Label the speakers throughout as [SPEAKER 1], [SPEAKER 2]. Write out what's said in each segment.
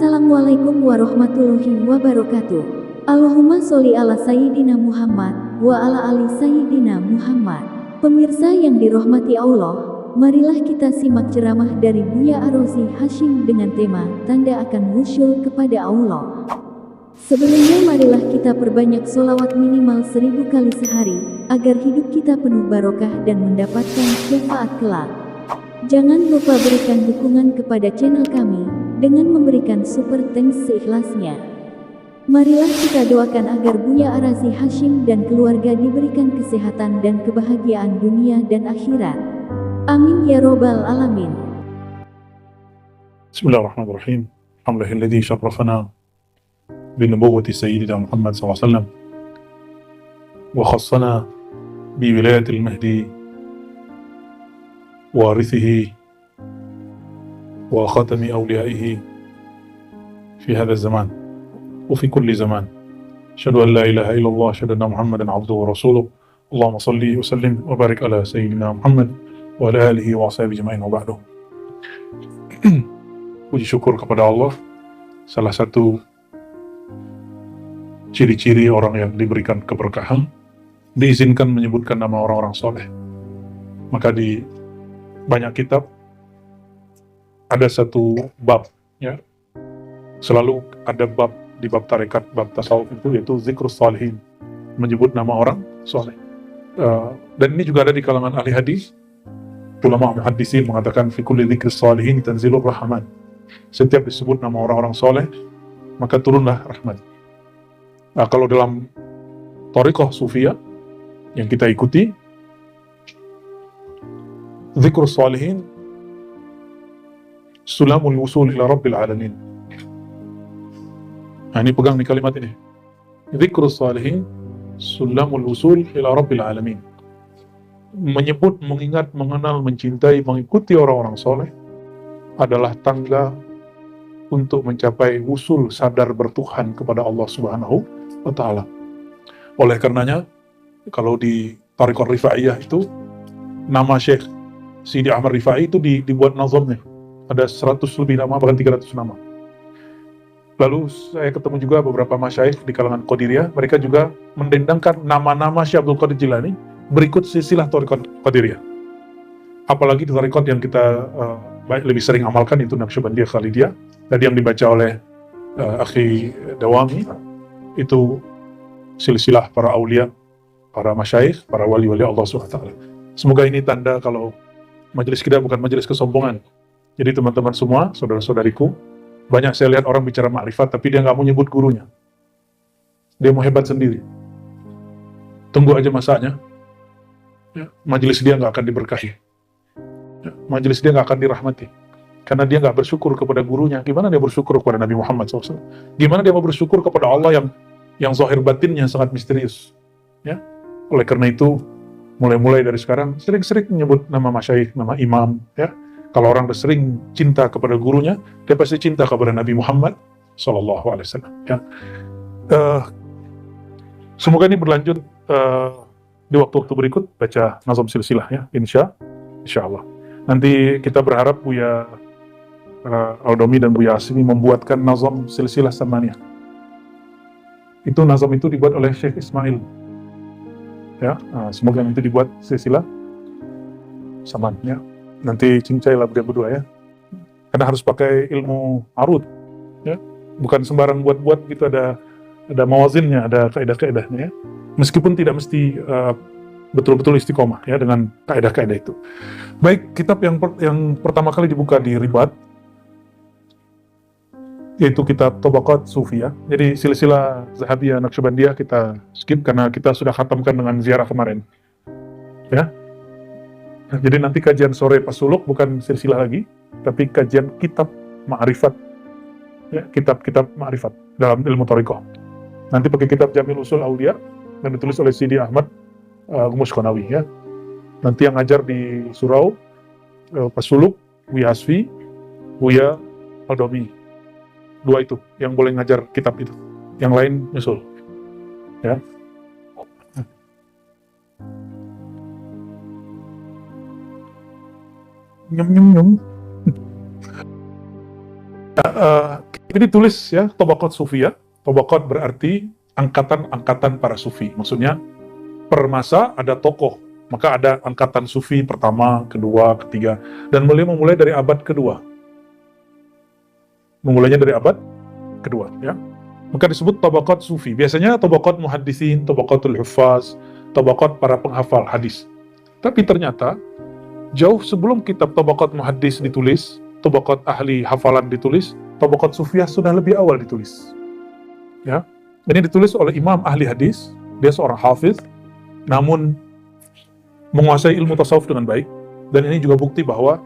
[SPEAKER 1] Assalamualaikum warahmatullahi wabarakatuh. Allahumma sholli ala Sayyidina Muhammad wa ala ali Sayyidina Muhammad. Pemirsa yang dirahmati Allah, marilah kita simak ceramah dari Buya Ar-Razi Hasyim dengan tema Tanda akan Wusyul kepada Allah. Sebelumnya marilah kita perbanyak sholawat minimal 1000 kali sehari, agar hidup kita penuh barokah dan mendapatkan syafaat kelak. Jangan lupa berikan dukungan kepada channel kami dengan memberikan super thanks seikhlasnya. Marilah kita doakan agar Buya Ar-Razi Hasyim dan keluarga diberikan kesehatan dan kebahagiaan dunia dan akhirat. Amin ya robbal alamin.
[SPEAKER 2] Bismillahirrahmanirrahim. Alhamdulillahilladzi syarrafana binubuwwati sayyidina Muhammad SAW wa khassana bi wilayatil mahdi warithihi wa khatami awliyaihi fi hadha zaman wa fi kulli zaman. Asyhadu an la ilaha illallah, asyhadu anna Muhammadan abduhu wa rasuluh. Allahumma salli wa sallim wa barik ala sayyidina Muhammad wa ala alihi wa ashabihi ajma'in wa ba'du. Puji syukur kepada Allah. Salah satu ciri-ciri orang yang diberikan keberkahan, diizinkan menyebutkan nama orang-orang soleh. Maka di banyak kitab ada satu bab, ya, selalu ada bab di bab tarekat, bab tasawuf itu, yaitu zikrus salihin, menyebut nama orang soleh. Dan ini juga ada di kalangan ahli hadis. Ulama muhaddisin mengatakan fi kulli dzikris salihin tanzilur rahman. Setiap disebut nama orang-orang soleh, maka turunlah rahmat. Nah, kalau dalam thariqah sufiyah yang kita ikuti, zikrus salihin sulamul wusul ila rabbil alamin. Nah, ini pegang di kalimat ini. Zikrus salihin sulamul wusul ila rabbil alamin. Menyebut, mengingat, mengenal, mencintai, mengikuti orang-orang soleh adalah tangga untuk mencapai wusul, sadar bertuhan kepada Allah Subhanahu wa ta'ala. Oleh karenanya, kalau di Thariqah Rifaiyah itu, nama Syekh Sidi Ahmad Rifai itu dibuat nazamnya. Ada 100 lebih nama, bahkan 300 nama. Lalu saya ketemu juga beberapa masyayikh di kalangan Qadiriyah, mereka juga mendendangkan nama-nama Syekh Abdul Qadir Jilani berikut silsilah Thariqah Qadiriyah. Apalagi di Thariqah yang kita lebih sering amalkan, itu Naqsyabandiyah Khalidiyah. Tadi yang dibaca oleh Akhi Dawami, itu silsilah para aulia, para masyayikh, para wali-wali Allah SWT. Semoga ini tanda kalau majelis kita bukan majelis kesombongan. Jadi teman-teman semua, saudara-saudariku, banyak saya lihat orang bicara ma'rifat, tapi dia nggak mau nyebut gurunya. Dia mau hebat sendiri. Tunggu aja masanya. Ya, majelis dia nggak akan diberkahi. Ya, majelis dia nggak akan dirahmati. Karena dia nggak bersyukur kepada gurunya. Gimana dia bersyukur kepada Nabi Muhammad SAW? Gimana dia mau bersyukur kepada Allah yang zahir batinnya sangat misterius? Ya, oleh karena itu, mulai dari sekarang sering-sering menyebut nama masyayikh, nama imam, ya. Kalau orang udah sering cinta kepada gurunya, dia pasti cinta kepada Nabi Muhammad SAW. Ya. Semoga ini berlanjut di waktu-waktu berikut, baca nazam silsilah, ya, insya Allah. Nanti kita berharap Buya Al-Domi dan Buya Asmi membuatkan nazam silsilah samaniyah. Itu nazam itu dibuat oleh Syekh Ismail. Ya, semoga nanti dibuat silsilah saman, ya. Nanti cincai lah berdua ya. Karena harus pakai ilmu arud, ya. Bukan sembarang buat-buat gitu, ada mawazinnya, ada kaidah-kaidahnya, ya. Meskipun tidak mesti betul-betul istiqomah, ya, dengan kaidah-kaidah itu. Baik, kitab yang pertama kali dibuka di Ribat, yaitu kitab Tabaqat Sufiyah. Jadi silsilah Zahabiyah Naqsyabandiyah kita skip karena kita sudah khatamkan dengan ziarah kemarin, ya. Jadi nanti kajian sore pas suluk bukan silsilah lagi, tapi kajian kitab ma'rifat, ya, kitab-kitab ma'rifat dalam ilmu thariqah. Nanti pakai kitab Jamil Usul Aulia dan ditulis oleh Sidi Ahmad Gumus Konawi, ya. Nanti yang ngajar di Surau pas suluk Buya Asfi, Buya Al-Domi. Dua itu yang boleh ngajar kitab itu, yang lain nyusul, ya. Nyum. Ini tulis ya, Tabaqat Sufiyah. Tabaqat berarti angkatan-angkatan para sufi. Maksudnya per masa ada tokoh, maka ada angkatan sufi pertama, kedua, ketiga, dan beliau memulai dari abad kedua. Memulainya dari abad kedua, ya. Maka disebut tabaqat sufi. Biasanya tabaqat muhaddisin, tabaqatul huffaz, tabaqat para penghafal hadis. Tapi ternyata jauh sebelum kitab tabaqat muhaddis ditulis, tabaqat ahli hafalan ditulis, tabaqat sufiyah sudah lebih awal ditulis. Ya. Ini ditulis oleh imam ahli hadis, dia seorang hafiz, namun menguasai ilmu tasawuf dengan baik, dan ini juga bukti bahwa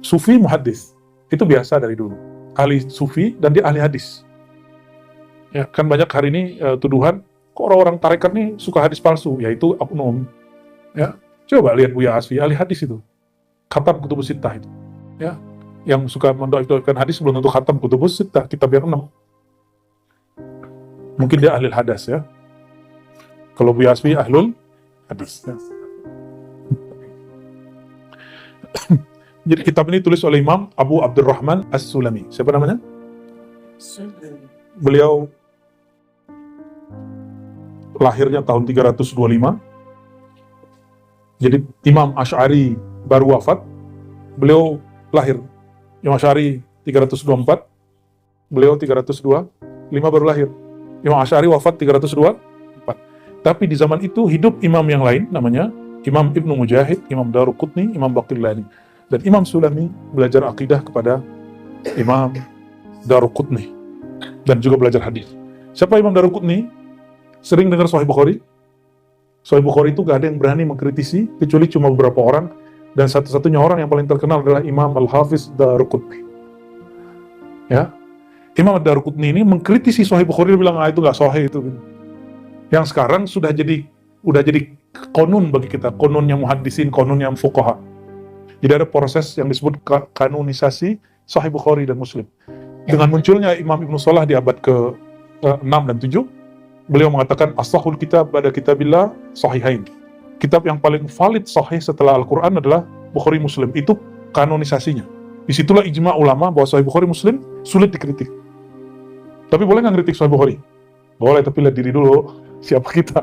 [SPEAKER 2] sufi muhaddis itu biasa dari dulu. Ahli sufi dan dia ahli hadis. Ya, kan banyak hari ini tuduhan kok orang-orang tarekat nih suka hadis palsu, yaitu oknum. Ya, coba lihat Buya Asfi, ahli hadis itu, khatam kutubus sittah itu. Ya, yang suka mendoakan hadis belum tentu khatam kutubus sittah, kitab yang 6. Mungkin dia ahli hadas ya. Kalau Buya Asfi ahlul hadis. Ya. Jadi kitab ini tulis oleh Imam Abu Abdurrahman As-Sulami. Siapa namanya? Beliau lahirnya tahun 325. Jadi Imam Asy'ari baru wafat. Beliau lahir. Imam Asy'ari 324. Beliau 302. 5 baru lahir. Imam Asy'ari wafat 324. Tapi di zaman itu hidup imam yang lain namanya Imam Ibnu Mujahid, Imam Daruqutni, Imam Baqillani. Dan Imam Sulami belajar akidah kepada Imam Daruqutni dan juga belajar hadis. Siapa Imam Daruqutni? Sering dengar Sahih Bukhari. Sahih Bukhari itu gak ada yang berani mengkritisi kecuali cuma beberapa orang, dan satu-satunya orang yang paling terkenal adalah Imam Al-Hafiz Daruqutni. Ya, Imam Daruqutni ini mengkritisi Sahih Bukhari, dia bilang itu gak sahih itu. Yang sekarang sudah jadi konun bagi kita, konunnya muhaddisin, konunnya fuqaha. Jadi ada proses yang disebut kanonisasi Sahih Bukhari dan Muslim. Dengan munculnya Imam Ibnu Salah di abad ke-6 dan 7, beliau mengatakan as-sahhul kitab ba'da kitabillah sahihain. Kitab yang paling valid sahih setelah Al-Quran adalah Bukhari Muslim. Itu kanonisasinya. Disitulah ijma' ulama bahwa Sahih Bukhari Muslim sulit dikritik. Tapi boleh nggak ngeritik Sahih Bukhari? Boleh, tapi lihat diri dulu siapa kita.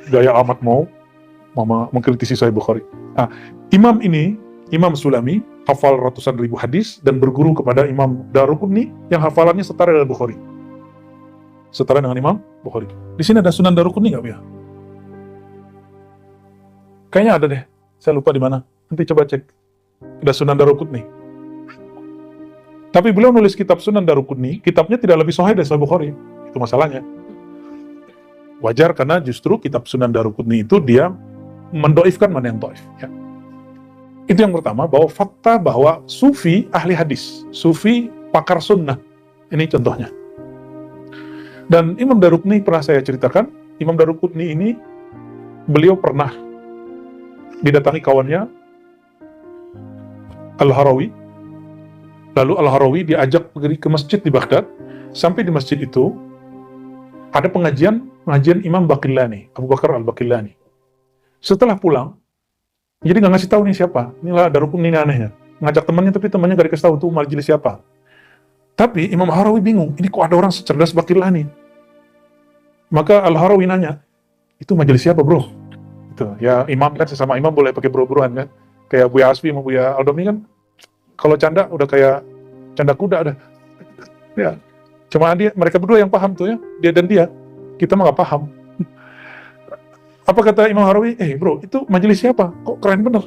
[SPEAKER 2] Gaya amat mau mengkritisi Sahih Bukhari. Nah, imam ini, Imam Sulami, hafal ratusan ribu hadis dan berguru kepada Imam Daruqutni yang hafalannya setara dengan Bukhari. Setara dengan Imam Bukhari. Di sini ada Sunan Daruqutni nggak, ya? Kayaknya ada deh. Saya lupa di mana. Nanti coba cek. Ada Sunan Daruqutni. Tapi beliau nulis kitab Sunan Daruqutni, kitabnya tidak lebih sahih dari Sahih Bukhari. Itu masalahnya. Wajar karena justru kitab Sunan Daruqutni itu dia mendoifkan mana yang doif. Ya. Itu yang pertama, bahwa fakta bahwa sufi ahli hadis, sufi pakar sunnah. Ini contohnya. Dan Imam Daruqutni pernah saya ceritakan, Imam Daruqutni ini beliau pernah didatangi kawannya Al-Harawi. Lalu Al-Harawi diajak pergi ke masjid di Baghdad. Sampai di masjid itu ada pengajian Imam Baqillani, Abu Bakar Al-Baqillani. Setelah pulang, jadi nggak ngasih tahu nih siapa. Inilah Daruqutni ini anehnya. Ngajak temannya, tapi temannya nggak dikasih tahu tuh majelis siapa. Tapi Imam Harawi bingung, ini kok ada orang secerdas Baqillani? Maka Al-Harawi nanya, itu majelis siapa bro? Gitu. Ya imam kan, sesama imam boleh pakai bro-broan kan. Kayak Buya Asfi sama Buya Aldomi kan, kalau canda udah kayak canda kuda ada. Ya, cuma mereka berdua yang paham tuh ya, dia dan dia. Kita mah nggak paham. Apa kata Imam Harawi? Bro, itu majelis siapa? Kok keren bener?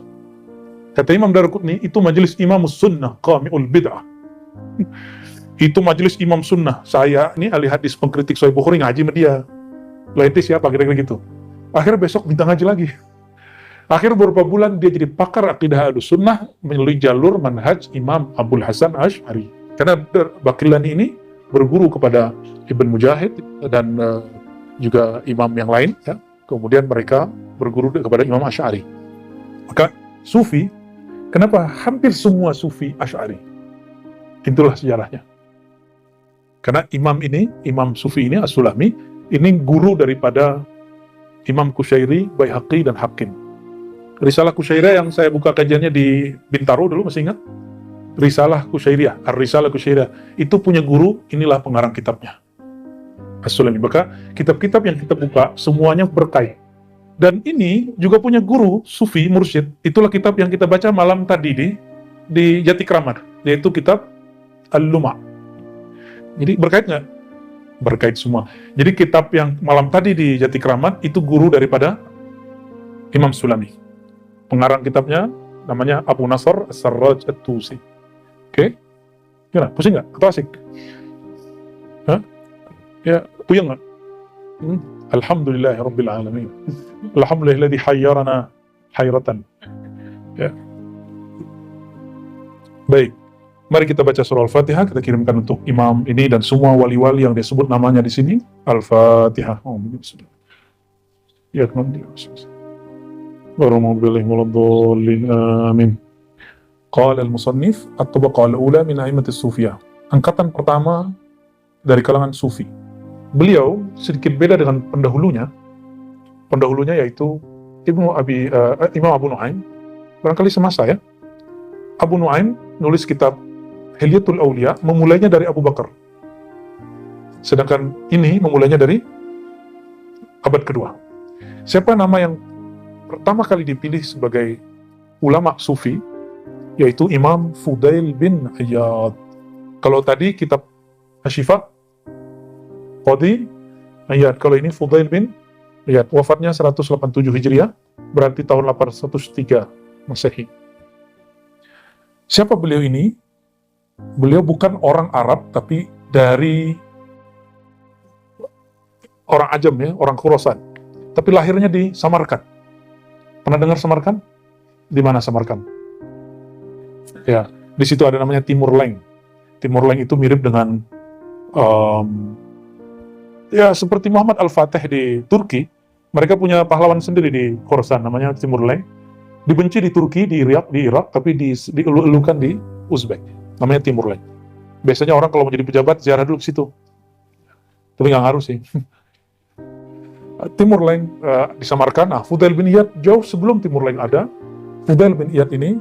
[SPEAKER 2] Kata Imam Daruqutni, itu majelis Imam Sunnah, Qami'ul Bid'ah. Itu majelis Imam Sunnah. Saya ini ahli hadis, pengkritik Sahih Bukhari, ngaji sama dia. Lah itu siapa? Kira-kira gitu. Akhirnya besok minta ngaji lagi. Akhirnya beberapa bulan dia jadi pakar akidah Ahlussunnah melalui jalur manhaj Imam Abul Hasan Asy'ari. Karena Baqillani ini berguru kepada Ibn Mujahid dan juga imam yang lain, ya. Kemudian mereka berguru kepada Imam Asy'ari. Maka Sufi, kenapa hampir semua Sufi Asy'ari? Itulah sejarahnya. Karena Imam Sufi ini, As-Sulami, ini guru daripada Imam Kusyairi, Baihaqi, dan Hakim. Risalah Kusyairiyah yang saya buka kajiannya di Bintaro dulu, masih ingat? Risalah Kusyairiyah, Ar-Risalah Kusyairiyah, itu punya guru, inilah pengarang kitabnya, As-Sulami. Maka kitab-kitab yang kita buka semuanya berkait. Dan ini juga punya guru sufi mursyid, itulah kitab yang kita baca malam tadi di Jati Kramat, yaitu kitab Al-Luma'. Jadi berkait nggak? Berkait semua. Jadi kitab yang malam tadi di Jati Kramat itu guru daripada Imam Sulami. Pengarang kitabnya namanya Abu Nasr As-Sarraj At-Tusi. Oke? Gimana? Pusing nggak? Atau asik? Hah? Ya, puyeng nggak? Alhamdulillahirabbil alamin. Alhamdulillahilladzi hayyarana hayratan. Ya. Baik. Mari kita baca surah Al-Fatihah, kita kirimkan untuk imam ini dan semua wali-wali yang disebut namanya di sini. Al-Fatihah. Ya, amin. Qala al-musannif at-tabaqah al-ula min a'immatis sufiyah. Angkatan pertama dari kalangan sufi. Beliau sedikit beda dengan pendahulunya. Pendahulunya yaitu Imam Abu Nu'aim. Barangkali semasa ya. Abu Nu'aim nulis kitab Hilyatul Auliya, memulainya dari Abu Bakar. Sedangkan ini memulainya dari abad kedua. Siapa nama yang pertama kali dipilih sebagai ulama sufi? Yaitu Imam Fudail bin Iyad. Kalau tadi kitab Asy-Syifa, Qadi Iyad. Kalau ini Fudail bin Iyad. Wafatnya 187 Hijriah, berarti tahun 803 Masehi. Siapa beliau ini? Beliau bukan orang Arab, tapi dari orang Ajam ya, orang Khurasan. Tapi lahirnya di Samarkand. Pernah dengar Samarkand? Di mana Samarkand? Ya, di situ ada namanya Timur Leng. Timur Leng itu mirip dengan ya seperti Muhammad Al-Fatih di Turki. Mereka punya pahlawan sendiri di Khorasan, namanya Timur Leng. Dibenci di Turki, di Irak, tapi dielu-elukan di Uzbek. Namanya Timur Leng. Biasanya orang kalau mau jadi pejabat ziarah dulu ke situ. Tapi nggak ngaruh sih. Timur Leng disamarkan. Nah, Fudail bin Iyad jauh sebelum Timur Leng ada. Fudail bin Iyad ini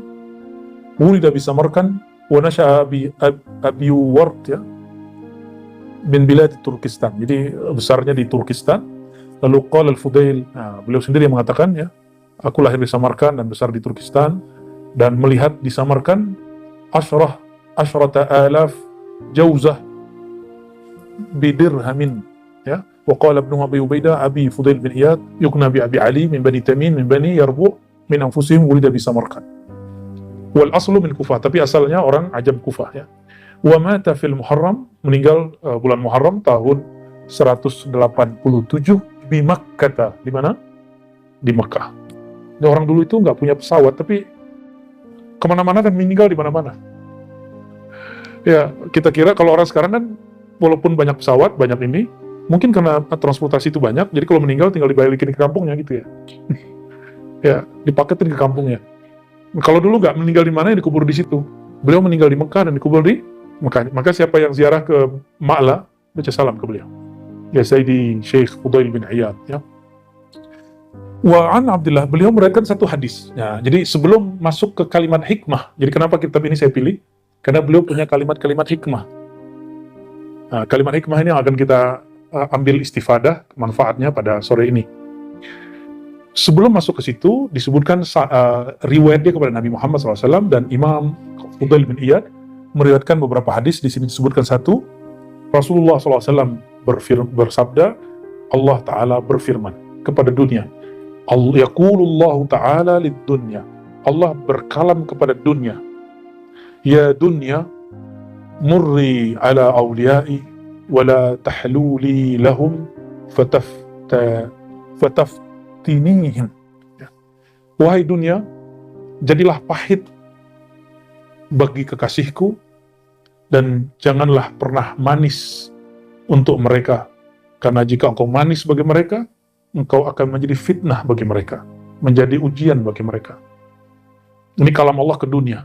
[SPEAKER 2] wulida bi Samarkand wa nasha'a bi Abi Ward ya bin bilad Turkistan. Jadi besarnya di Turkistan. Lalu qala al-Fudail, nah, beliau sendiri yang mengatakan ya, aku lahir di Samarkand dan besar di Turkistan dan melihat di Samarkand asyrata alaf jauzah bidirhamin ya. Wa qala ibnu Abi Ubaidah Abi Fudail bin Iyad yukna bi Abi Ali min Bani Tamim min Bani Yarbu' min anfusihim wulida bi Samarkand. Wal aslu min Kufah, tapi asalnya orang Ajam Kufah ya. Wa mata fil Muharram, meninggal bulan Muharram tahun 187 di Makkah. Di mana? Di Mekah. Ini orang dulu itu nggak punya pesawat, tapi kemana-mana dan meninggal di mana-mana. Ya, kita kira kalau orang sekarang kan, walaupun banyak pesawat, banyak ini, mungkin karena transportasi itu banyak, jadi kalau meninggal tinggal dibalikin ke kampungnya gitu ya. Ya, dipaketin ke kampungnya. Kalau dulu nggak meninggal di mana, ya dikubur di situ. Beliau meninggal di Mekah dan dikubur di Mekah. Maka siapa yang ziarah ke Ma'la, baca salam ke beliau. Ya Sayyidi Syekh Fudail bin Iyad ya. Wa an Abdullah, beliau meriwayatkan satu hadis. Ya, jadi sebelum masuk ke kalimat hikmah, jadi kenapa kitab ini saya pilih? Karena beliau punya kalimat-kalimat hikmah. Nah, kalimat hikmah ini akan kita ambil istifadah, manfaatnya pada sore ini. Sebelum masuk ke situ, disebutkan riwayat dia kepada Nabi Muhammad SAW, dan Imam Fudail bin Iyad meriwayatkan beberapa hadis. Di sini disebutkan satu, Rasulullah SAW bersabda, Allah Ta'ala berfirman kepada dunia, Yaqulullahu Ta'ala lid-dunya, Allah berkalam kepada dunia, ya dunya murri ala awliyai wala tahluli lahum fataftinihim. Wahai dunia, jadilah pahit bagi kekasihku dan janganlah pernah manis untuk mereka, karena jika engkau manis bagi mereka, engkau akan menjadi fitnah bagi mereka, menjadi ujian bagi mereka. Ini kalam Allah ke dunia.